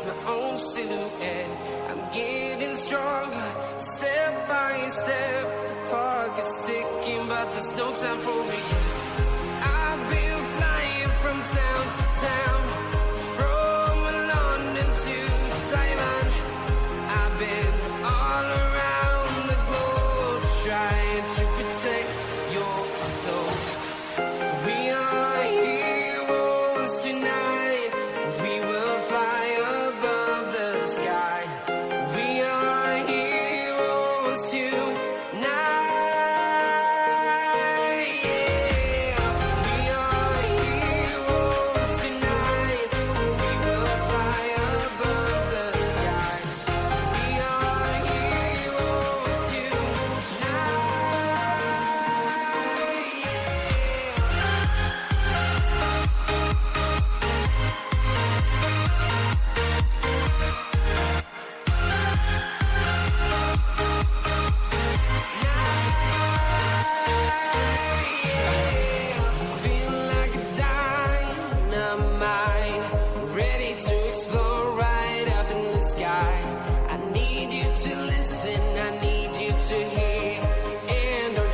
my own silhouette. I'm getting stronger, step by step. The clock is ticking, but there's no time for me. I've been flying from town to town, from London to Taiwan. I've been all around the globe, trying to protect your soul. We are heroes tonight. We will fly above the sky. We are heroes tonight.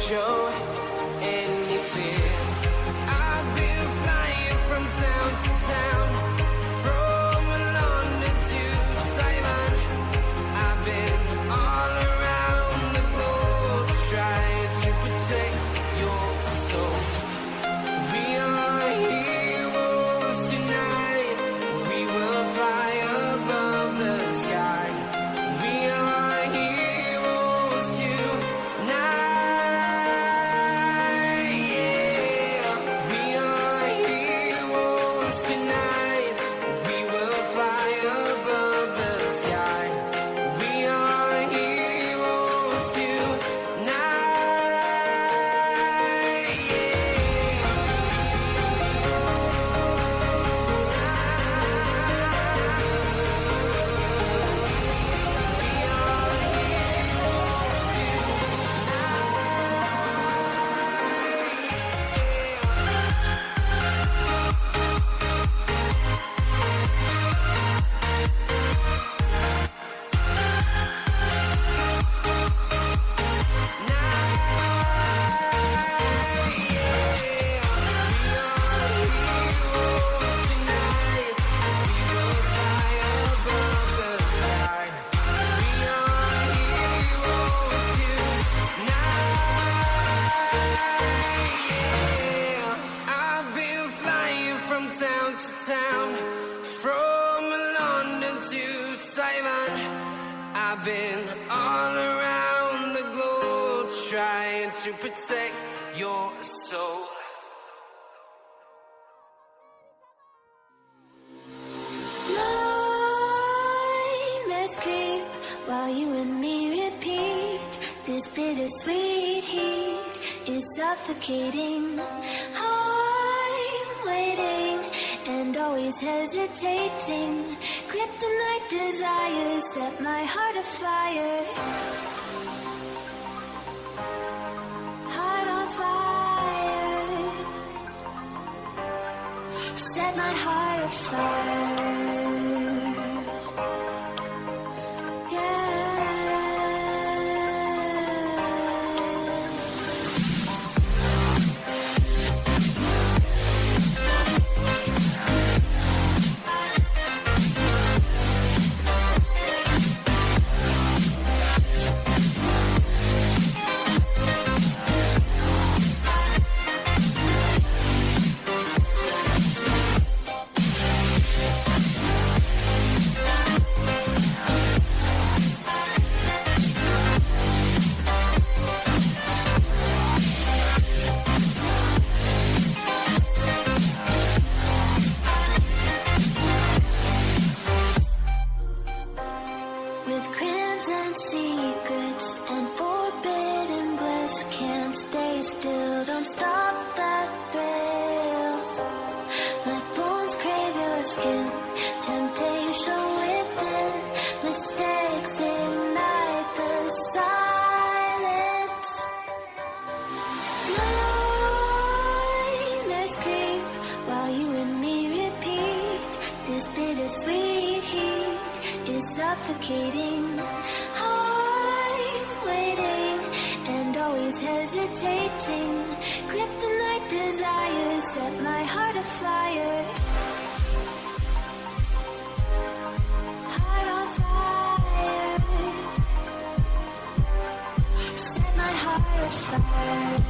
Show any fear. I've been flying from town to town, from London to Taiwan. I've been all around the globe, trying to protect your soul. We are heroes tonight. We will fly above the sky. We are heroes tonight. Town to town, from London to Taiwan. I've been all around the globe, trying to protect your soul. Nightmares creep while you and me repeat. This bittersweet heat is suffocating. I'm waiting and always hesitating. Kryptonite desires set my heart afire. Heart on fire. Set my heart afire. Temptation within, mistakes ignite the silence. Nightmares creep while you and me repeat this bittersweet heat. suffocating. I'm waiting and always hesitating. Kryptonite desires set my heart afire. Heart on fire. Set my heart afire.